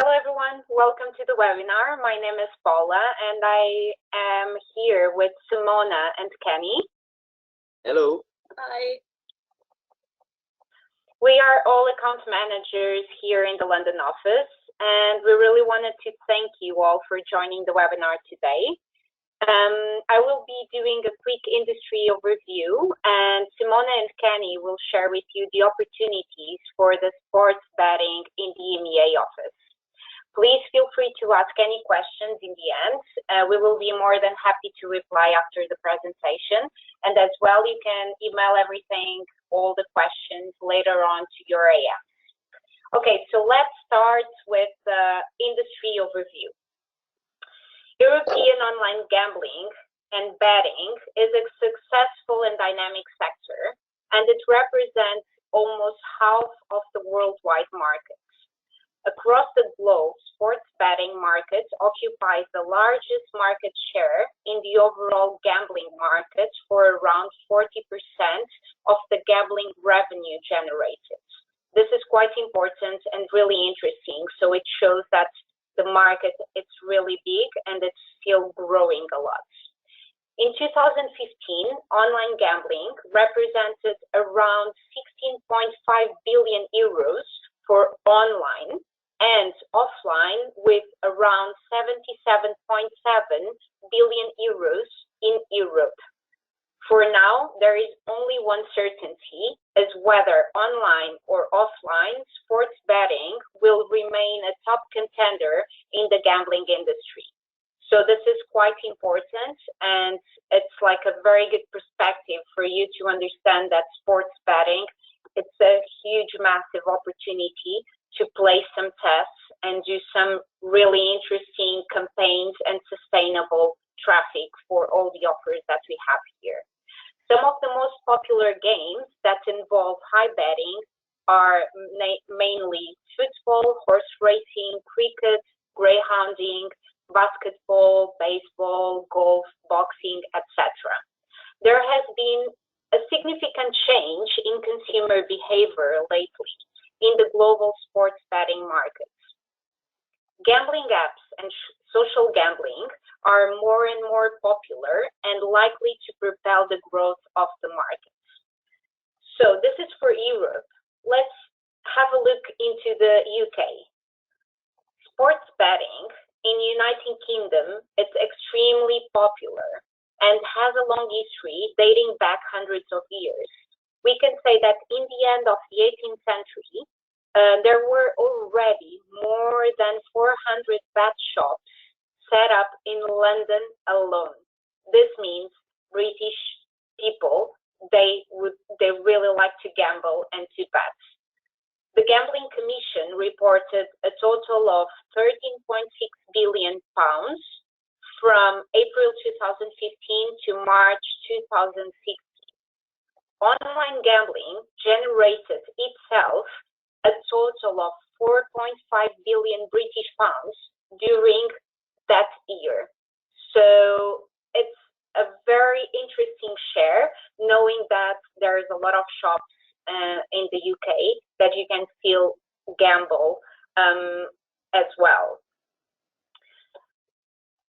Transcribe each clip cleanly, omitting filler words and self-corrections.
Hello everyone, welcome to the webinar. My name is Paula and I am here with Simona and Kenni. Hello. Hi. We are all account managers here in the London office and we really wanted to thank you all for joining the webinar today. I will be doing a quick industry overview and Simona and Kenni will share with you the opportunities for the sports betting in the EMEA office. Please feel free to ask any questions in the end. We will be more than happy to reply after the presentation. And as well, you can email everything, all the questions later on to your AM. Okay, so let's start with the industry overview. European online gambling and betting is a successful and dynamic sector, and it represents almost half of the worldwide market. Across the globe, sports betting market occupies the largest market share in the overall gambling market for around 40% of the gambling revenue generated. This is quite important and really interesting, so it shows that the market is really big and it's still growing a lot. In 2015, online gambling represented around 16.5 billion euros for online, and offline with around 77.7 billion euros in Europe. For now, there is only one certainty, as whether online or offline, sports betting will remain a top contender in the gambling industry. So this is quite important, and it's like a very good perspective for you to understand that sports betting, it's a huge, massive opportunity to place some tests and do some really interesting campaigns and sustainable traffic for all the offers that we have here. Some of the most popular games that involve high betting are mainly football, horse racing, cricket, greyhounding, basketball, baseball, golf, boxing, etc. There has been a significant change in consumer behavior lately in the global sports betting markets. Gambling apps and social gambling are more and more popular and likely to propel the growth of the market. So this is for Europe. Let's have a look into the UK. Sports betting in the United Kingdom is extremely popular and has a long history dating back hundreds of years. We can say that in the end of the 18th century, there were already more than 400 bet shops set up in London alone. This means British people, they really like to gamble and to bet. The Gambling Commission reported a total of £13.6 billion from April 2015 to March 2016. Online gambling generated itself a total of 4.5 billion British pounds during that year. So it's a very interesting share, knowing that there is a lot of shops in the UK that you can still gamble as well.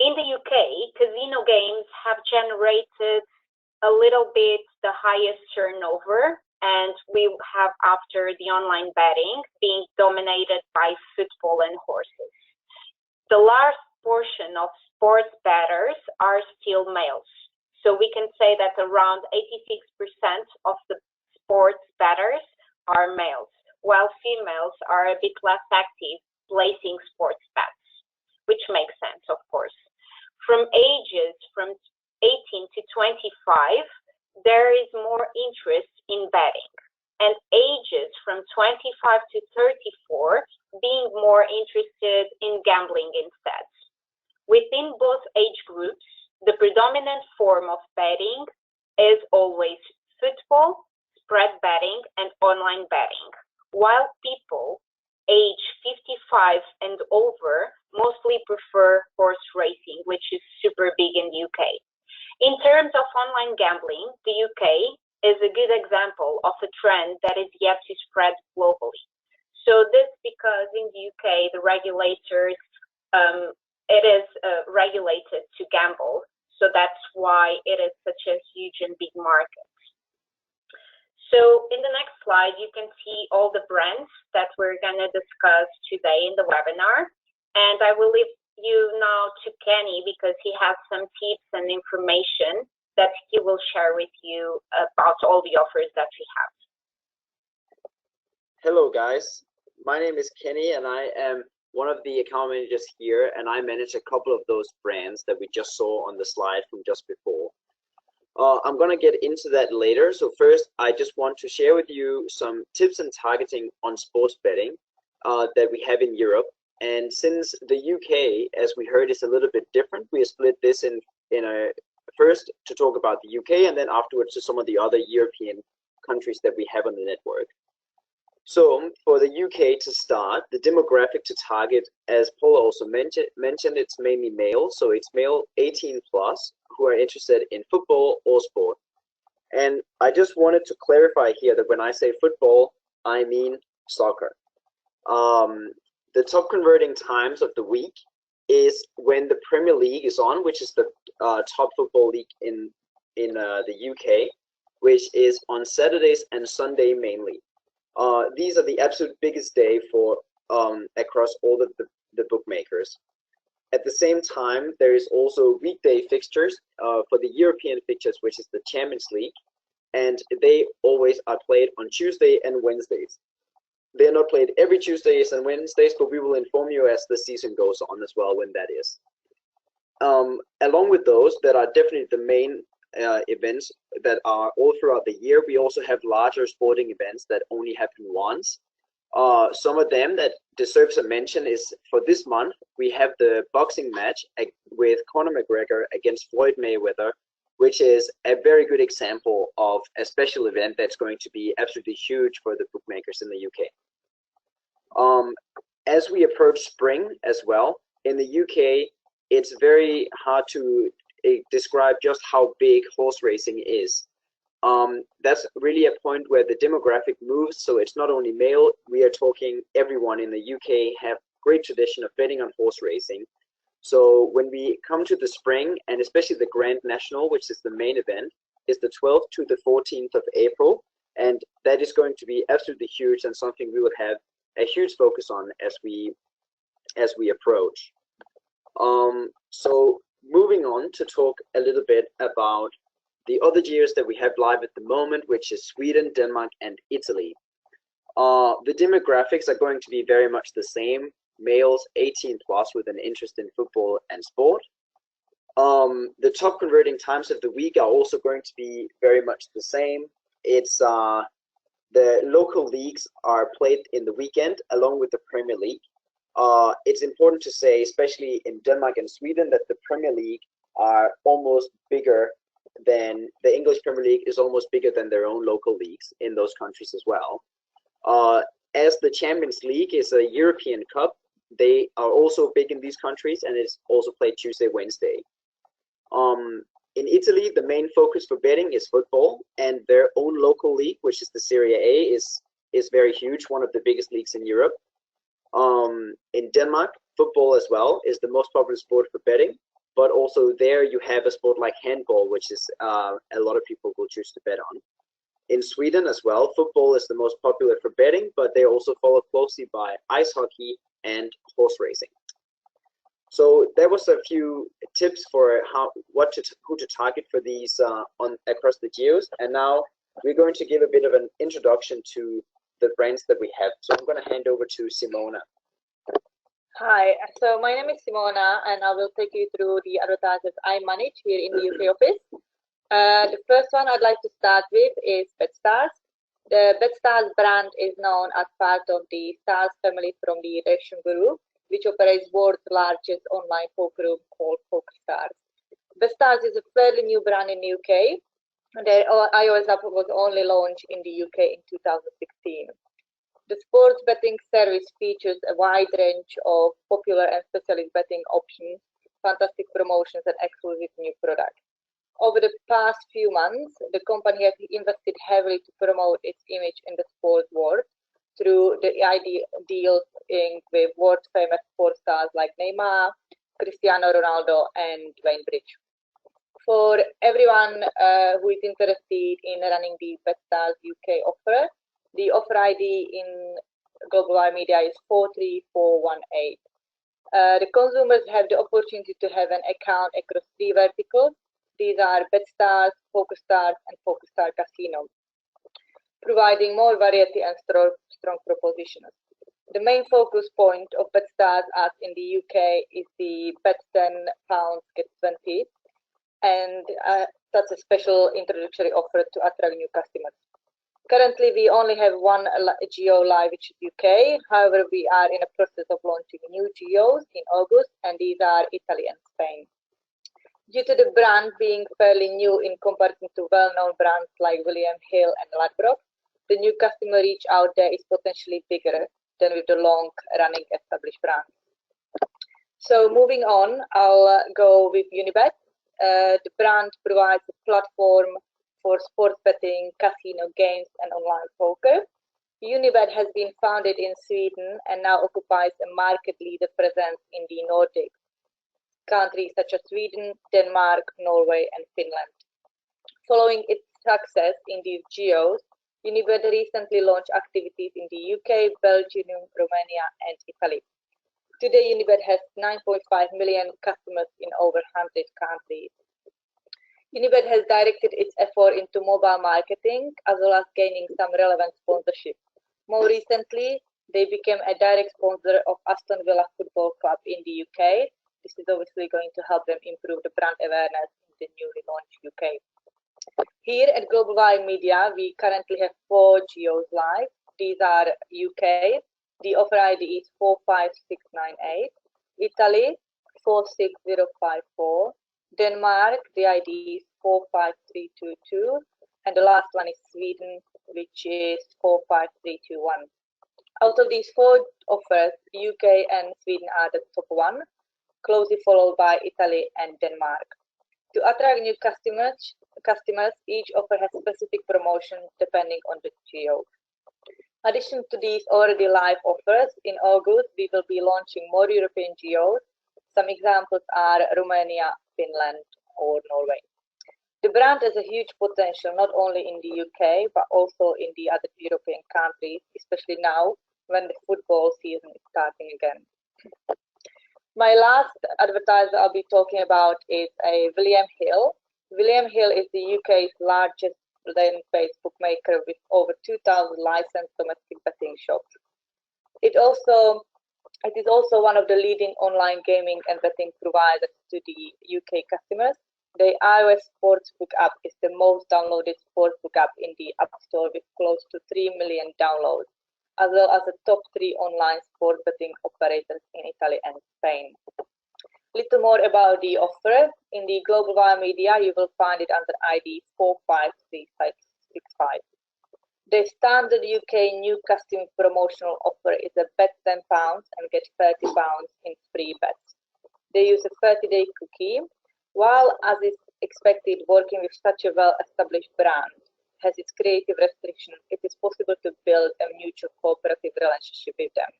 In the UK, casino games have generated a little bit the highest turnover, and we have after the online betting being dominated by football and horses. The large portion of sports bettors are still males. So we can say that around 86% of the sports bettors are males, while females are a bit less active placing sports bets, which makes sense, of course. From ages from 18 to 25, there is more interest in betting, and ages from 25 to 34 being more interested in gambling instead. Within both age groups, the predominant form of betting is always football, spread betting, and online betting, while people age 55 and over mostly prefer horse racing, which is super big in the UK. In terms of online gambling, the UK is a good example of a trend that is yet to spread globally. So this because in the UK, the regulators, it is regulated to gamble. So that's why it is such a huge and big market. So in the next slide, you can see all the brands that we're going to discuss today in the webinar. And I will leave you now to Kenny because he has some tips and information that he will share with you about all the offers that we have. Hello guys, my name is Kenny and I am one of the account managers here, and I manage a couple of those brands that we just saw on the slide from just before. I'm going to get into that later. So first, I just want to share with you some tips and targeting on sports betting that we have in Europe. And since the UK, as we heard, is a little bit different, we split this in a first to talk about the UK and then afterwards to some of the other European countries that we have on the network. So for the UK to start, the demographic to target, as Paula also mentioned, it's mainly male. So it's male 18 plus who are interested in football or sport. And I just wanted to clarify here that when I say football, I mean soccer. The top converting times of the week is when the Premier League is on, which is the top football league in the UK, which is on Saturdays and Sunday mainly. These are the absolute biggest day for across all the bookmakers. At the same time, there is also weekday fixtures for the European fixtures, which is the Champions League, and they always are played on Tuesday and Wednesdays. They are not played every Tuesdays and Wednesdays, but we will inform you as the season goes on as well when that is. Along with those that are definitely the main events that are all throughout the year, we also have larger sporting events that only happen once. Some of them that deserves a mention is for this month, we have the boxing match with Conor McGregor against Floyd Mayweather, which is a very good example of a special event that's going to be absolutely huge for the bookmakers in the UK. As we approach spring as well, in the UK, it's very hard to describe just how big horse racing is. That's really a point where the demographic moves. So it's not only male, we are talking everyone in the UK have great tradition of betting on horse racing. So when we come to the spring, and especially the Grand National, which is the main event, is the 12th to the 14th of April. And that is going to be absolutely huge and something we will have a huge focus on as we approach. So moving on to talk a little bit about the other geos that we have live at the moment, which is Sweden, Denmark, and Italy. The demographics are going to be very much the same. Males 18 plus with an interest in football and sport. The top converting times of the week are also going to be very much the same. It's the local leagues are played in the weekend along with the Premier League. It's important to say, especially in Denmark and Sweden, that the Premier League are almost bigger than the English Premier League is almost bigger than their own local leagues in those countries as well. As the Champions League is a European cup, they are also big in these countries, and it's also played Tuesday, Wednesday. In Italy, the main focus for betting is football, and their own local league, which is the Serie A, is very huge, one of the biggest leagues in Europe. In Denmark, football as well is the most popular sport for betting, but also there you have a sport like handball, which is a lot of people will choose to bet on. In Sweden as well, football is the most popular for betting, but they also follow closely by ice hockey and horse racing. So there was a few tips for who to target for these across the geos, and now we're going to give a bit of an introduction to the brands that we have. So I'm going to hand over to Simona. Hi, so my name is Simona, and I will take you through the advertisers I manage here in the UK office. The first one I'd like to start with is BetStars. The BetStars brand is known as part of the Stars family from the Reaction Group, which operates world's largest online poker room called PokerStars. BetStars is a fairly new brand in the UK. Their iOS app was only launched in the UK in 2016. The sports betting service features a wide range of popular and specialist betting options, fantastic promotions, and exclusive new products. Over the past few months, the company has invested heavily to promote its image in the sports world. through the ID deals with world-famous sports stars like Neymar, Cristiano Ronaldo, and Dwayne Bridge. For everyone who is interested in running the BetStars UK offer, the offer ID in GlobalWide Media is 43418. The consumers have the opportunity to have an account across 3 verticals. These are BetStars, PokerStars, and PokerStar Casino, providing more variety and strong propositions. The main focus point of BetStars as in the UK is the bet £10, get 20, and that's a special introductory offer to attract new customers. Currently, we only have one geo live, which is UK. However, we are in a process of launching new geos in August, and these are Italy and Spain. Due to the brand being fairly new in comparison to well-known brands like William Hill and Ladbrokes, the new customer reach out there is potentially bigger than with the long-running established brands. So moving on, I'll go with Unibet. The brand provides a platform for sports betting, casino games, and online poker. Unibet has been founded in Sweden and now occupies a market leader presence in the Nordics, countries such as Sweden, Denmark, Norway, and Finland. Following its success in these geos, Unibet recently launched activities in the UK, Belgium, Romania, and Italy. Today, Unibet has 9.5 million customers in over 100 countries. Unibet has directed its effort into mobile marketing as well as gaining some relevant sponsorship. More recently, they became a direct sponsor of Aston Villa Football Club in the UK. This is obviously going to help them improve the brand awareness in the newly launched UK. Here at GlobalWide Media, we currently have 4 geos live. These are UK, the offer ID is 45698, Italy 46054, Denmark, the ID is 45322, and the last one is Sweden, which is 45321. Out of these 4 offers, UK and Sweden are the top 1, closely followed by Italy and Denmark. To attract new customers, each offer has specific promotions depending on the geo. In addition to these already live offers, in August we will be launching more European geos. Some examples are Romania, Finland, or Norway. The brand has a huge potential not only in the UK but also in the other European countries, especially now when the football season is starting again. My last advertiser I'll be talking about is a William Hill. William Hill is the UK's largest land-based bookmaker with over 2,000 licensed domestic betting shops. It is also one of the leading online gaming and betting providers to the UK customers. The iOS Sportsbook app is the most downloaded sportsbook app in the App Store with close to 3 million downloads, as well as the top 3 online sports betting operators in Italy and Spain. Little more about the offer. In the GlobalWide Media, you will find it under ID 45365. The standard UK new customer promotional offer is a bet £10 and get £30 in free bets. They use a 30-day cookie. While, as is expected, working with such a well-established brand has its creative restrictions, it is possible to build a mutual cooperative relationship with them.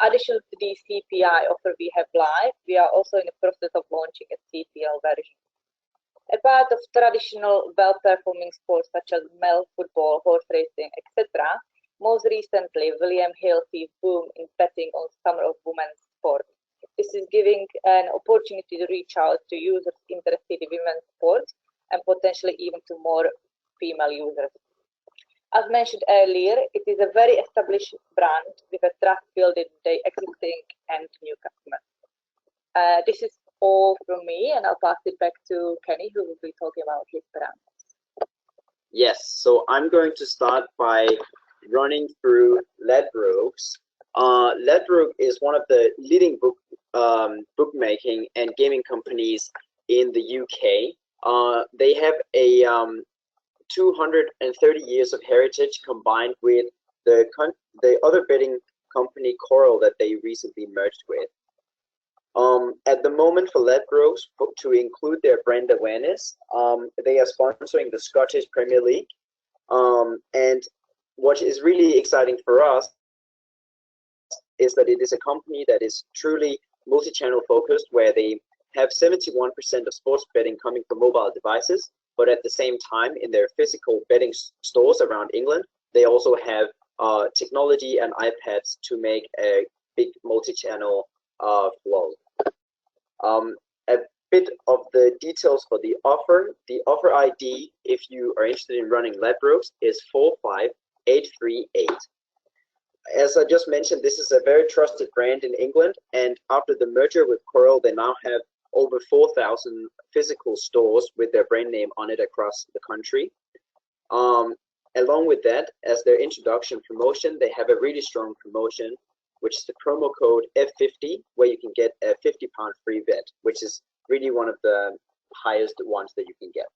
Additional to the CPI offer we have live, we are also in the process of launching a CPL version. A part of traditional well-performing sports such as male football, horse racing, etc., most recently William Hill sees boom in betting on some of women's sport. This is giving an opportunity to reach out to users interested in women's sports and potentially even to more female users. As mentioned earlier, it is a very established brand with a trust built in the existing and new customers. This is all from me, and I'll pass it back to Kenny, who will be talking about his brand. Yes, so I'm going to start by running through Ladbrokes. Ladbrokes is one of the leading bookmaking and gaming companies in the UK. They have a 230 years of heritage combined with the other betting company Coral that they recently merged with. At the moment for Ladbrokes, to include their brand awareness, they are sponsoring the Scottish Premier League, and what is really exciting for us is that it is a company that is truly multi-channel focused, where they have 71% of sports betting coming from mobile devices, but at the same time, in their physical betting stores around England, they also have technology and iPads to make a big multi-channel flow. A bit of the details for the offer. The offer ID, if you are interested in running Ladbrokes, is 45838. As I just mentioned, this is a very trusted brand in England, and after the merger with Coral, they now have over 4,000 physical stores with their brand name on it across the country. Along with that, as their introduction promotion, they have a really strong promotion, which is the promo code F50, where you can get a £50 free bet, which is really one of the highest ones that you can get.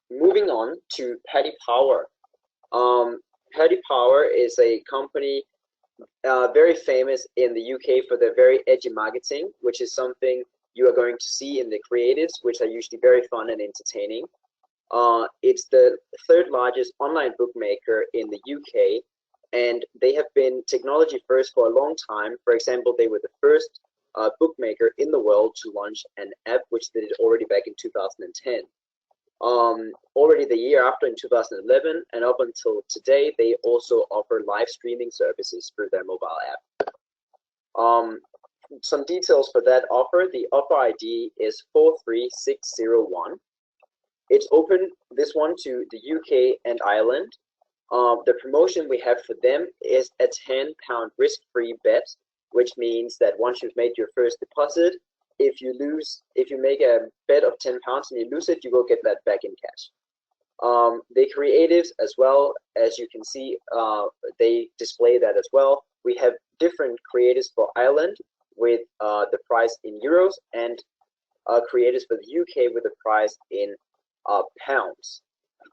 Moving on to Paddy Power. Paddy Power is a company very famous in the UK for their very edgy marketing, which is something you are going to see in the creatives, which are usually very fun and entertaining. It's the third largest online bookmaker in the UK, and they have been technology first for a long time. For example, they were the first bookmaker in the world to launch an app, which they did already back in 2010. Already the year after, in 2011, and up until today, they also offer live streaming services through their mobile app. Some details for that offer. The offer ID is 43601. It's open, this one, to the UK and Ireland. The promotion we have for them is a £10 risk-free bet, which means that once you've made your first deposit, if you make a bet of £10 and you lose it, you will get that back in cash. The creatives, as well, as you can see, they display that as well. We have different creatives for Ireland with the price in euros, and creatives for the UK with the price in pounds.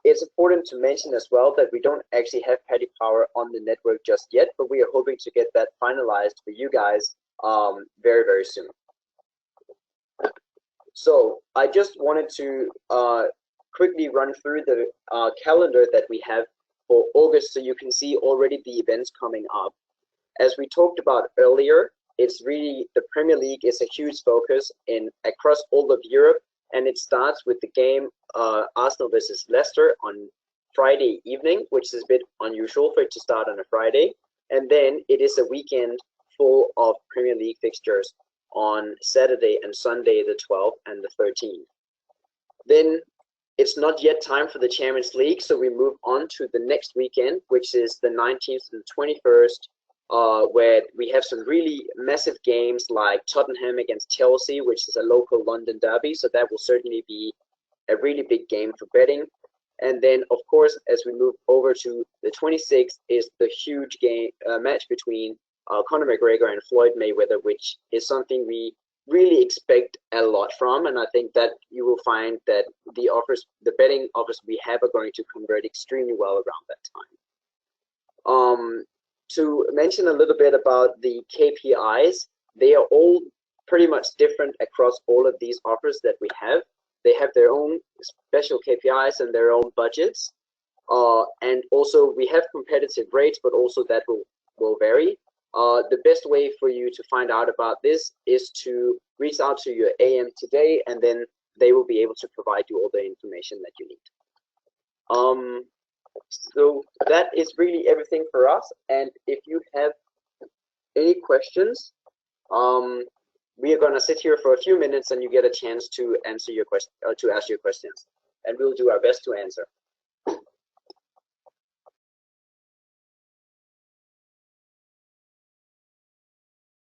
It's important to mention as well that we don't actually have Paddy Power on the network just yet, but we are hoping to get that finalized for you guys very, very soon. So I just wanted to quickly run through the calendar that we have for August, so you can see already the events coming up. As we talked about earlier, it's really, the Premier League is a huge focus across all of Europe, and it starts with the game Arsenal versus Leicester on Friday evening, which is a bit unusual for it to start on a Friday. And then it is a weekend full of Premier League fixtures on Saturday and Sunday, the 12th and the 13th. Then it's not yet time for the Champions League, so we move on to the next weekend, which is the 19th and 21st, where we have some really massive games like Tottenham against Chelsea, which is a local London derby, so that will certainly be a really big game for betting. And then, of course, as we move over to the 26th, is the huge match between Conor McGregor and Floyd Mayweather, which is something we really expect a lot from, and I think that you will find that the betting offers we have are going to convert extremely well around that time. To mention a little bit about the KPIs, they are all pretty much different across all of these offers that we have. They have their own special KPIs and their own budgets, and also we have competitive rates, but also that will vary. The best way for you to find out about this is to reach out to your AM today, and then they will be able to provide you all the information that you need. So that is really everything for us, and if you have any questions, we are going to sit here for a few minutes and you get a chance to answer your question, to ask your questions, and we'll do our best to answer.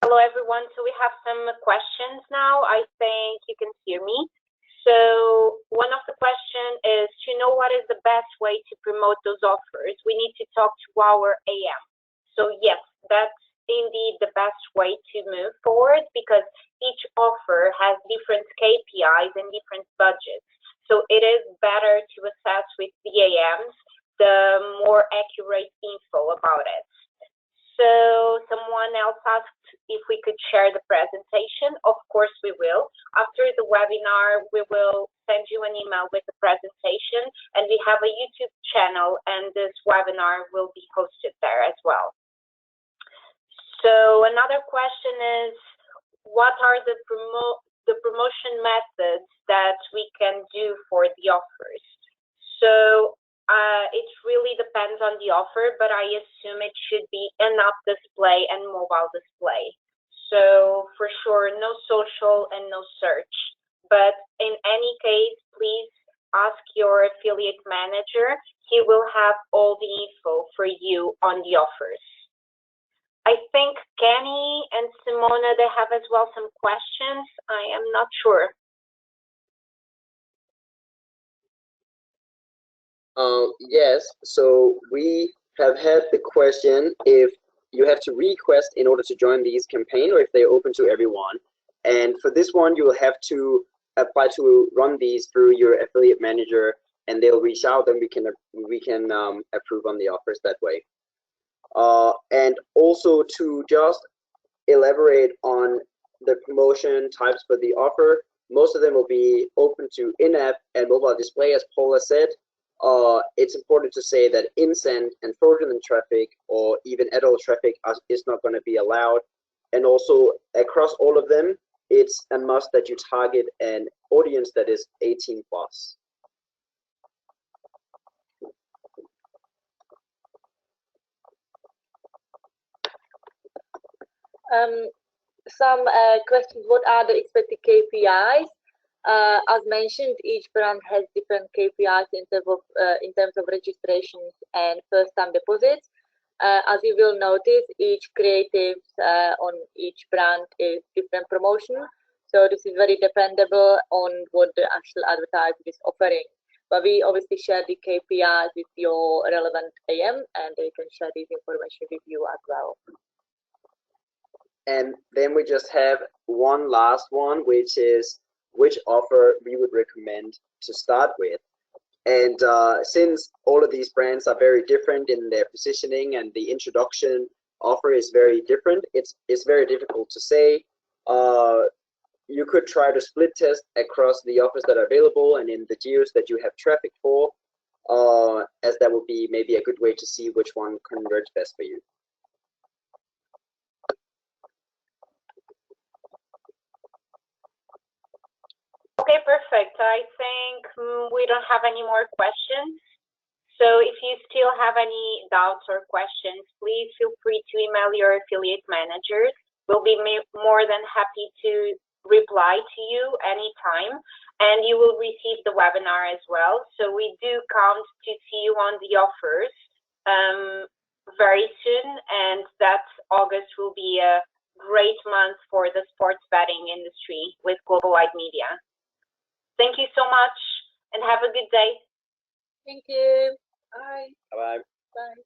Hello, everyone. So we have some questions now. I think you can hear me. So one of the questions is to know what is the best way to promote those offers. We need to talk to our AM. So yes, that's indeed the best way to move forward, because each offer has different KPIs and different budgets. So it is better to assess with the AMs the more accurate info about it. So someone else asked if we could share the presentation. Of course we will. After the webinar, we will send you an email with the presentation, and we have a YouTube channel, and this webinar will be hosted there as well. So another question is, what are the promotion methods that we can do for the offers? So it really depends on the offer, but I assume it should be in-app display and mobile display. So for sure, no social and no search. But in any case, please ask your affiliate manager. He will have all the info for you on the offers. I think Kenni and Simona, they have as well some questions. I am not sure. Yes, so we have had the question if you have to request in order to join these campaign or if they're open to everyone. And for this one, you will have to apply to run these through your affiliate manager, and they'll reach out, and we can approve on the offers that way. And also to just elaborate on the promotion types for the offer, most of them will be open to in-app and mobile display, as Paula said. It's important to say that in-send and fraudulent traffic or even adult traffic is not going to be allowed. And also across all of them, it's a must that you target an audience that is 18+. Some questions, what are the expected KPIs? As mentioned, each brand has different KPIs in terms of registrations and first-time deposits. As you will notice, each creatives on each brand is different promotion. So this is very dependable on what the actual advertiser is offering. But we obviously share the KPIs with your relevant AM, and they can share this information with you as well. And then we just have one last one, which is which offer we would recommend to start with. And since all of these brands are very different in their positioning and the introduction offer is very different, it's very difficult to say. You could try to split test across the offers that are available and in the geos that you have traffic for, as that would be maybe a good way to see which one converts best for you. Okay, perfect. I think we don't have any more questions. So if you still have any doubts or questions, please feel free to email your affiliate managers. We'll be more than happy to reply to you anytime, and you will receive the webinar as well. So we do count to see you on the offers very soon, and that August will be a great month for the sports betting industry with GlobalWide Media. Thank you so much, and have a good day. Thank you. Bye. Bye-bye. Bye.